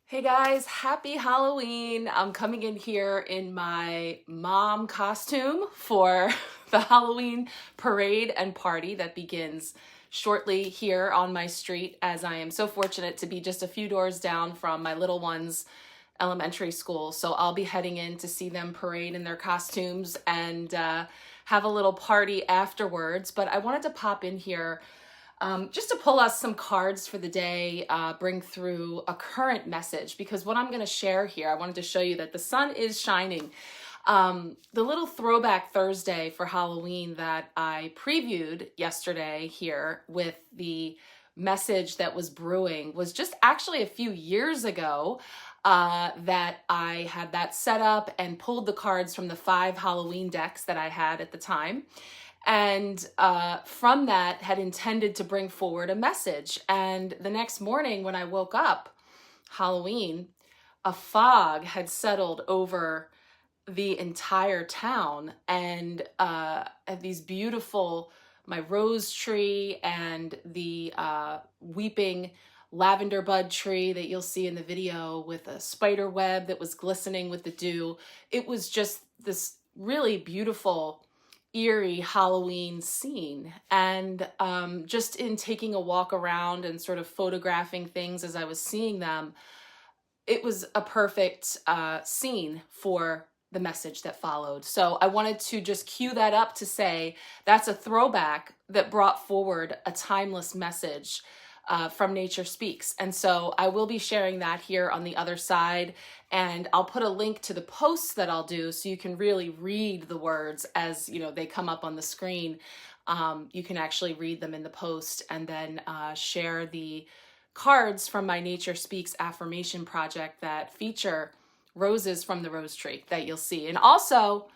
Hey guys, happy Halloween. I'm coming in here in my mom costume for the Halloween parade and party that begins shortly here on my street, as I am so fortunate to be just a few doors down from my little ones' elementary school. So I'll be heading in to see them parade in their costumes and have a little party afterwards. But I wanted to pop in here just to pull us some cards for the day, bring through a current message, because what I'm going to share here, I wanted to show you that the sun is shining. The little throwback Thursday for Halloween that I previewed yesterday here with the message that was brewing was just actually a few years ago that I had that set up and pulled the cards from the 5 Halloween decks that I had at the time. And from that had intended to bring forward a message. And the next morning when I woke up, Halloween, a fog had settled over the entire town, and these beautiful, my rose tree and the weeping lavender bud tree that you'll see in the video with a spider web that was glistening with the dew. It was just this really beautiful, eerie Halloween scene. And just in taking a walk around and sort of photographing things as I was seeing them, it was a perfect scene for the message that followed. So I wanted to just cue that up to say that's a throwback that brought forward a timeless message from Nature Speaks. And so I will be sharing that here on the other side, and I'll put a link to the posts that I'll do so you can really read the words as they come up on the screen. You can actually read them in the post and then share the cards from my Nature Speaks affirmation project that feature roses from the rose tree that you'll see. And also,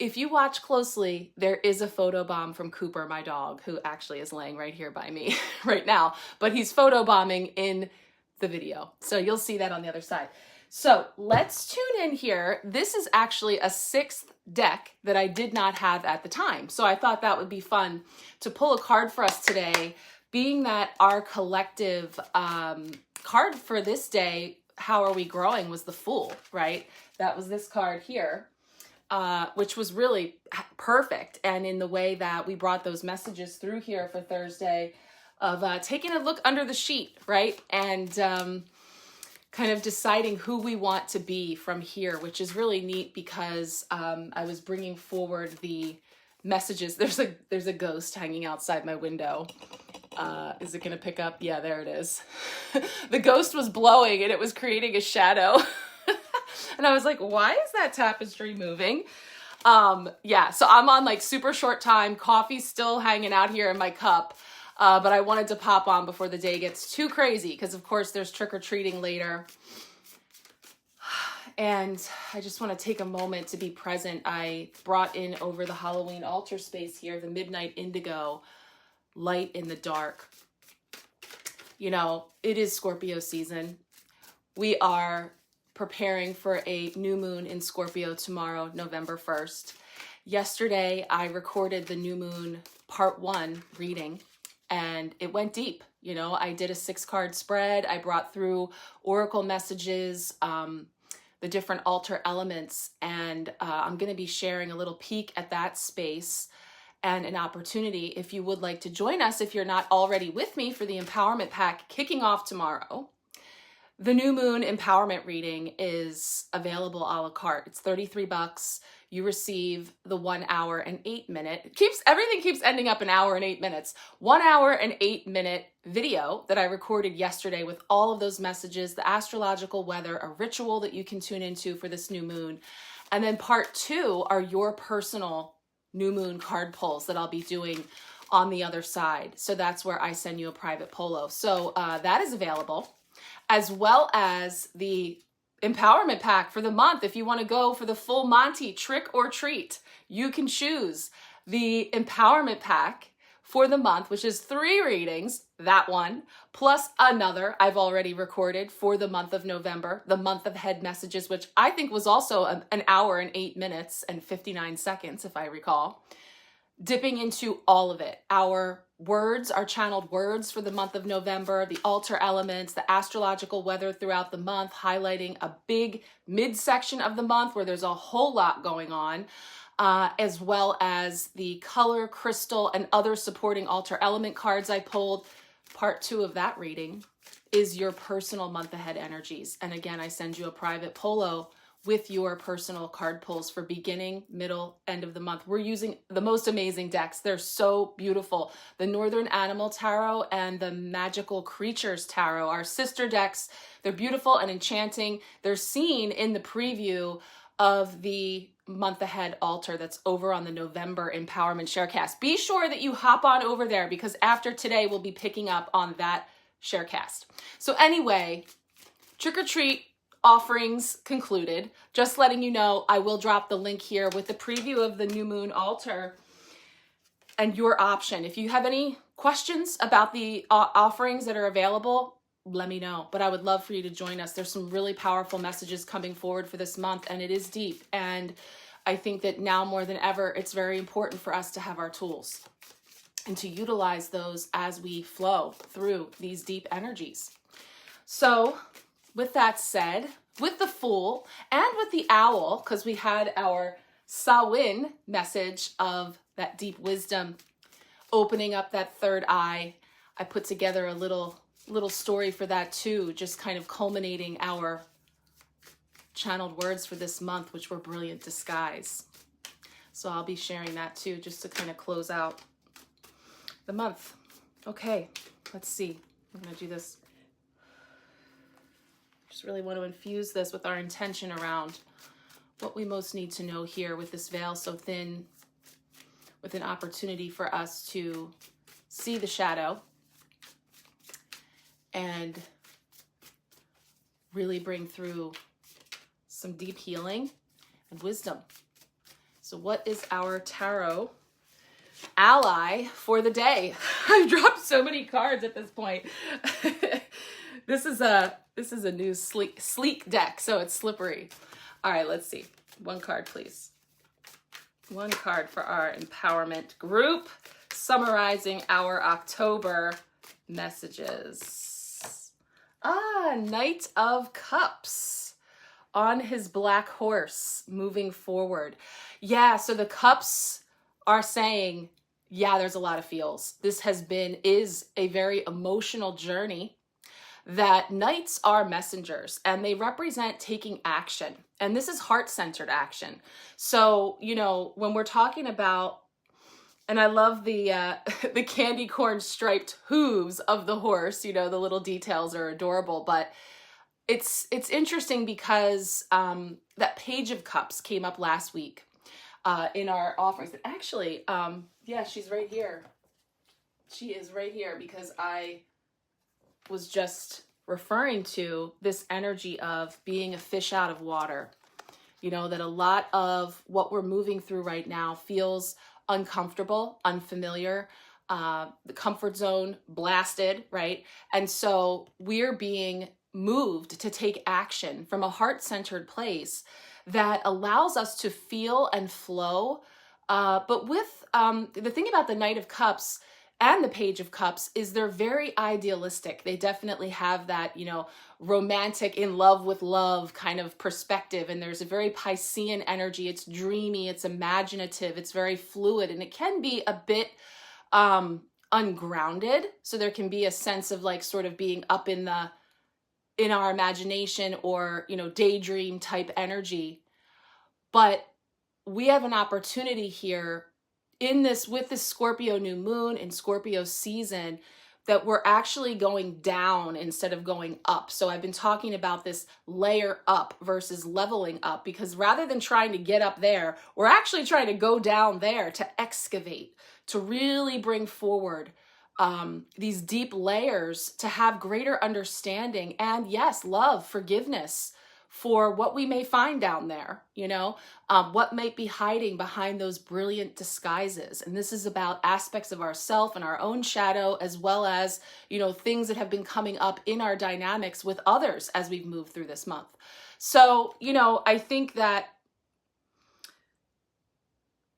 if you watch closely, there is a photobomb from Cooper, my dog, who actually is laying right here by me right now, but he's photobombing in the video. So you'll see that on the other side. So let's tune in here. This is actually a 6th deck that I did not have at the time. So I thought that would be fun to pull a card for us today, being that our collective card for this day, How Are We Growing, was the Fool, right? That was this card here. Which was really perfect, and in the way that we brought those messages through here for Thursday of taking a look under the sheet, right? And kind of deciding who we want to be from here, which is really neat because I was bringing forward the messages. There's a ghost hanging outside my window. Is it going to pick up? Yeah, there it is. The ghost was blowing and it was creating a shadow. And I was like, why is that tapestry moving? Yeah, so I'm on like super short time. Coffee's still hanging out here in my cup. But I wanted to pop on before the day gets too crazy because, of course, there's trick-or-treating later. And I just want to take a moment to be present. I brought in over the Halloween altar space here the Midnight Indigo, Light in the Dark. It is Scorpio season. We are preparing for a new moon in Scorpio tomorrow, November 1st. Yesterday, I recorded the new moon part 1 reading, and it went deep. I did a 6-card spread. I brought through oracle messages, the different altar elements, and I'm going to be sharing a little peek at that space and an opportunity if you would like to join us, if you're not already with me, for the empowerment pack kicking off tomorrow. The new moon empowerment reading is available a la carte. It's $33. You receive the 1 hour and 8 minute. Everything keeps ending up an hour and 8 minutes. 1 hour and 8 minute video that I recorded yesterday with all of those messages, the astrological weather, a ritual that you can tune into for this new moon. And then part 2 are your personal new moon card pulls that I'll be doing on the other side. So that's where I send you a private polo. So that is available, as well as the empowerment pack for the month. If you want to go for the full Monty trick or treat, you can choose the empowerment pack for the month, which is 3 readings, that one, plus another I've already recorded for the month of November, the month of head messages, which I think was also an hour and 8 minutes and 59 seconds, if I recall. Dipping into all of it, our words, our channeled words for the month of November, the altar elements, the astrological weather throughout the month, highlighting a big midsection of the month where there's a whole lot going on, as well as the color, crystal, and other supporting altar element cards I pulled. Part 2 of that reading is your personal month ahead energies. And again, I send you a private polo with your personal card pulls for beginning, middle, end of the month. We're using the most amazing decks. They're so beautiful. The Northern Animal Tarot and the Magical Creatures Tarot are sister decks. They're beautiful and enchanting. They're seen in the preview of the month ahead altar that's over on the November Empowerment Sharecast. Be sure that you hop on over there because after today, we'll be picking up on that Sharecast. So anyway, trick or treat offerings concluded. Just letting you know, I will drop the link here with the preview of the new moon altar and your option. If you have any questions about the offerings that are available, let me know. But I would love for you to join us. There's some really powerful messages coming forward for this month, and it is deep. And I think that now more than ever, it's very important for us to have our tools and to utilize those as we flow through these deep energies. So with that said, with the Fool and with the Owl, because we had our Samhain message of that deep wisdom, opening up that third eye, I put together a little story for that too, just kind of culminating our channeled words for this month, which were Brilliant Disguise. So I'll be sharing that too, just to kind of close out the month. Okay, let's see. I'm gonna do this. Just really want to infuse this with our intention around what we most need to know here with this veil so thin, with an opportunity for us to see the shadow and really bring through some deep healing and wisdom. So what is our tarot ally for the day? I've dropped so many cards at this point. This is a new sleek deck, so it's slippery. All right, let's see. One card, please. One card for our empowerment group, summarizing our October messages. Knight of Cups on his black horse, moving forward. Yeah, so the cups are saying, yeah, there's a lot of feels. This is a very emotional journey, that knights are messengers and they represent taking action. And this is heart-centered action. So, you know, when we're talking about, and I love the the candy corn striped hooves of the horse, you know, the little details are adorable, but it's interesting because that Page of Cups came up last week in our offerings. And actually, yeah, she's right here. She is right here because I was just referring to this energy of being a fish out of water. You know, that a lot of what we're moving through right now feels uncomfortable, unfamiliar, the comfort zone blasted, right? And so we're being moved to take action from a heart-centered place that allows us to feel and flow. But with the thing about the Knight of Cups and the Page of Cups is they're very idealistic. They definitely have that, you know, romantic, in love with love kind of perspective. And there's a very Piscean energy. It's dreamy, it's imaginative, it's very fluid, and it can be a bit ungrounded. So there can be a sense of like sort of being up in our imagination or, you know, daydream type energy. But we have an opportunity here with this Scorpio new moon and Scorpio season that we're actually going down instead of going up. So I've been talking about this layer up versus leveling up, because rather than trying to get up there, we're actually trying to go down there to excavate, to really bring forward these deep layers, to have greater understanding and, yes, love, forgiveness for what we may find down there, you know, what might be hiding behind those brilliant disguises. And this is about aspects of ourself and our own shadow, as well as, you know, things that have been coming up in our dynamics with others as we've moved through this month. So, you know, I think that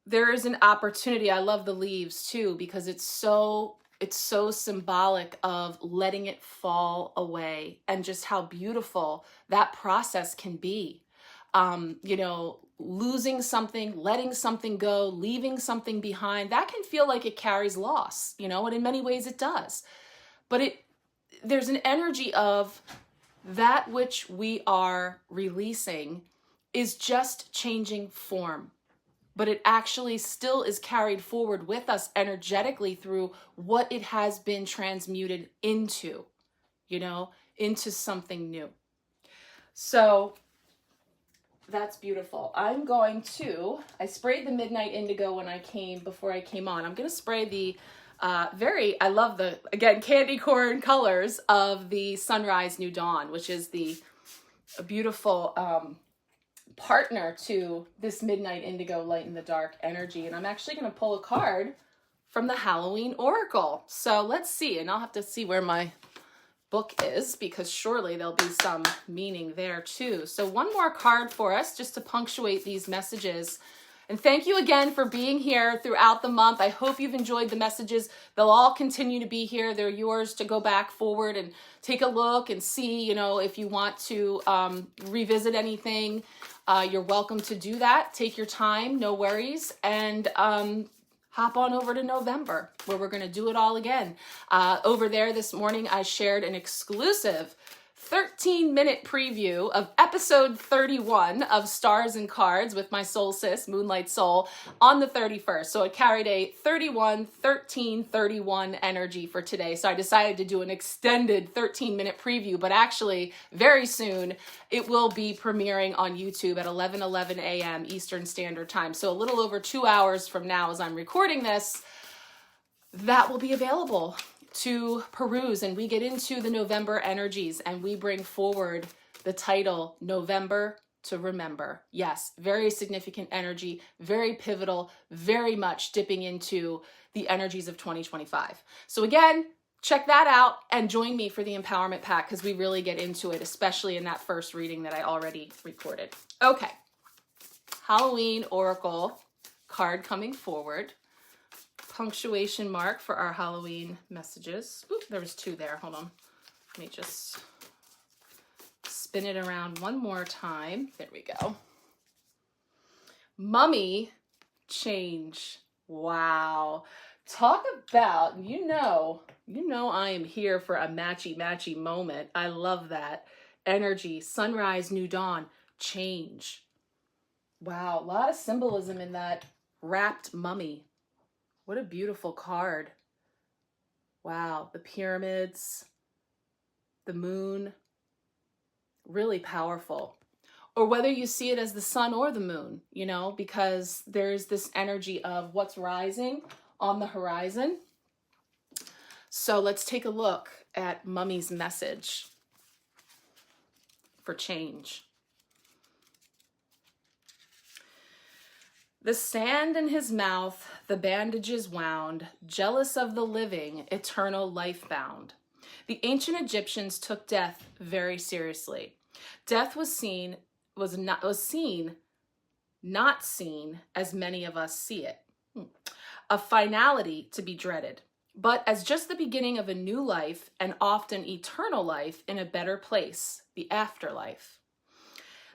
there is an opportunity. I love the leaves too, because it's so it's so symbolic of letting it fall away and just how beautiful that process can be. You know, losing something, letting something go, leaving something behind, that can feel like it carries loss, you know, and in many ways it does. But there's an energy of that which we are releasing is just changing form, but it actually still is carried forward with us energetically through what it has been transmuted into, you know, into something new. So that's beautiful. I sprayed the Midnight Indigo before I came on. I'm going to spray the I love the, again, candy corn colors of the Sunrise New Dawn, which is a beautiful partner to this Midnight Indigo Light in the Dark energy. And I'm actually going to pull a card from the Halloween Oracle. So let's see, and I'll have to see where my book is, because surely there'll be some meaning there too. So one more card for us just to punctuate these messages. And thank you again for being here throughout the month. I hope you've enjoyed the messages. They'll all continue to be here. They're yours to go back forward and take a look and see, you know, if you want to revisit anything, you're welcome to do that. Take your time, no worries. And hop on over to November, where we're going to do it all again. Over there this morning, I shared an exclusive 13-minute preview of episode 31 of Stars and Cards with my soul sis, Moonlight Soul, on the 31st. So it carried a 31 energy for today. So I decided to do an extended 13-minute preview, but actually very soon it will be premiering on YouTube at 11:11 a.m. Eastern Standard Time. So a little over 2 hours from now, as I'm recording this, that will be available to peruse, and we get into the November energies and we bring forward the title November to Remember. Yes, very significant energy, very pivotal, very much dipping into the energies of 2025. So again, check that out and join me for the Empowerment Pack, because we really get into it, especially in that first reading that I already recorded. Okay, Halloween Oracle card coming forward. Punctuation mark for our Halloween messages. Oop, there was 2 there. Hold on. Let me just spin it around one more time. There we go. Mummy change. Wow. Talk about, you know I am here for a matchy moment. I love that energy. Sunrise, new dawn, change. Wow, a lot of symbolism in that wrapped mummy. What a beautiful card. Wow, the pyramids, the moon, really powerful. Or whether you see it as the sun or the moon, you know, because there's this energy of what's rising on the horizon. So let's take a look at Mummy's message for change. The sand in his mouth, the bandages wound, jealous of the living, eternal life bound. The ancient Egyptians took death very seriously. Death was not seen as many of us see it. A finality to be dreaded, but as just the beginning of a new life, and often eternal life in a better place, the afterlife.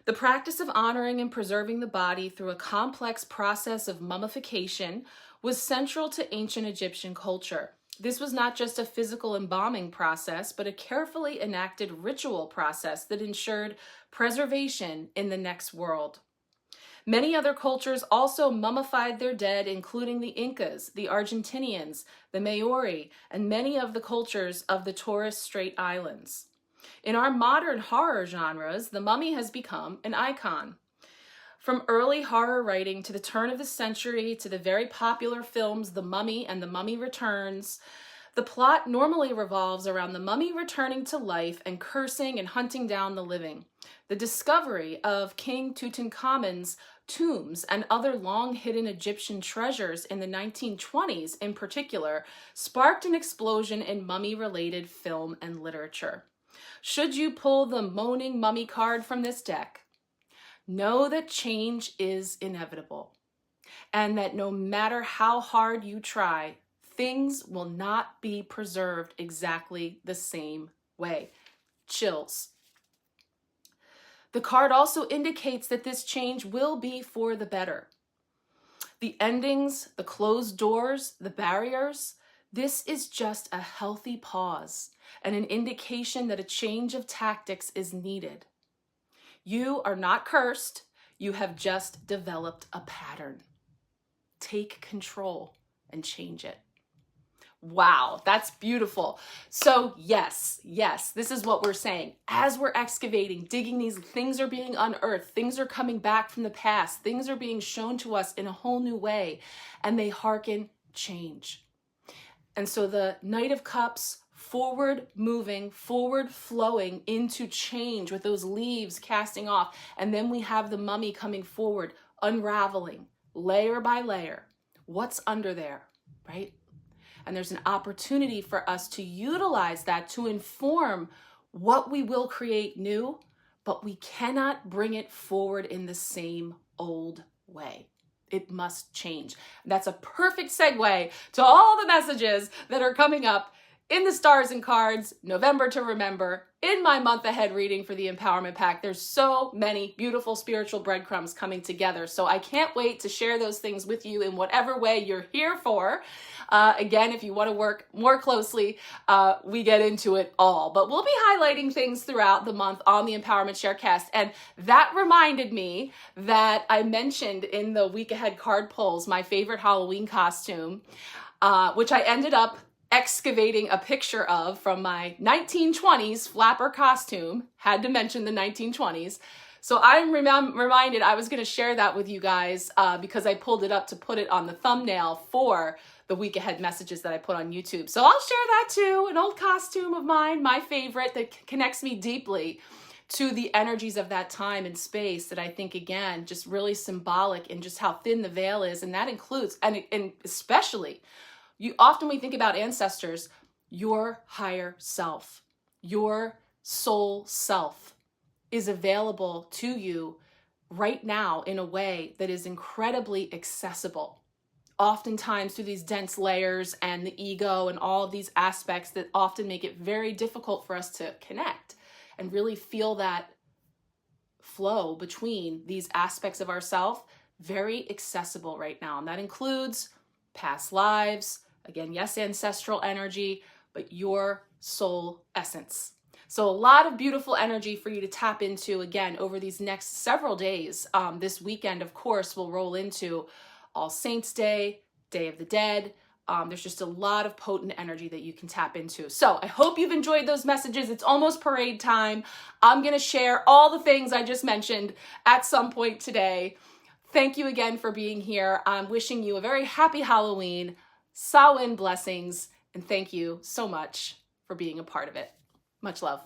The practice of honoring and preserving the body through a complex process of mummification was central to ancient Egyptian culture. This was not just a physical embalming process, but a carefully enacted ritual process that ensured preservation in the next world. Many other cultures also mummified their dead, including the Incas, the Argentinians, the Maori, and many of the cultures of the Torres Strait Islands. In our modern horror genres, the mummy has become an icon. From early horror writing to the turn of the century to the very popular films The Mummy and The Mummy Returns, the plot normally revolves around the mummy returning to life and cursing and hunting down the living. The discovery of King Tutankhamun's tombs and other long-hidden Egyptian treasures in the 1920s in particular sparked an explosion in mummy-related film and literature. Should you pull the moaning mummy card from this deck, know that change is inevitable, and that no matter how hard you try, things will not be preserved exactly the same way. Chills. The card also indicates that this change will be for the better. The endings, the closed doors, the barriers, this is just a healthy pause and an indication that a change of tactics is needed. You are not cursed. You have just developed a pattern. Take control and change it. Wow, that's beautiful. So yes, this is what we're saying. As we're excavating, digging, these things are being unearthed, things are coming back from the past, things are being shown to us in a whole new way, and they hearken change. And so the Knight of Cups, forward moving, forward flowing into change with those leaves casting off. And then we have the Mummy coming forward, unraveling layer by layer. What's under there, right? And there's an opportunity for us to utilize that to inform what we will create new, but we cannot bring it forward in the same old way. It must change. That's a perfect segue to all the messages that are coming up in the Stars and Cards, November to Remember, in my month ahead reading for the Empowerment Pack. There's so many beautiful spiritual breadcrumbs coming together. So I can't wait to share those things with you in whatever way you're here for. Again, if you want to work more closely, we get into it all. But we'll be highlighting things throughout the month on the Empowerment Sharecast. And that reminded me that I mentioned in the week ahead card polls my favorite Halloween costume, which I ended up excavating a picture of from my 1920s flapper costume. Had to mention the 1920s. So I'm reminded I was going to share that with you guys because I pulled it up to put it on the thumbnail for the week ahead messages that I put on YouTube. So I'll share that too, an old costume of mine, my favorite, that connects me deeply to the energies of that time and space that I think, again, just really symbolic in just how thin the veil is. And that includes, and especially, often we think about ancestors, your higher self, your soul self is available to you right now in a way that is incredibly accessible. Oftentimes through these dense layers and the ego and all of these aspects that often make it very difficult for us to connect and really feel that flow between these aspects of ourself, very accessible right now. And that includes past lives, again, yes, ancestral energy, but your soul essence. So a lot of beautiful energy for you to tap into, again, over these next several days. This weekend, of course, will roll into All Saints Day, Day of the Dead. There's just a lot of potent energy that you can tap into. So I hope you've enjoyed those messages. It's almost parade time. I'm going to share all the things I just mentioned at some point today. Thank you again for being here. I'm wishing you a very happy Halloween, Samhain blessings, and thank you so much for being a part of it. Much love.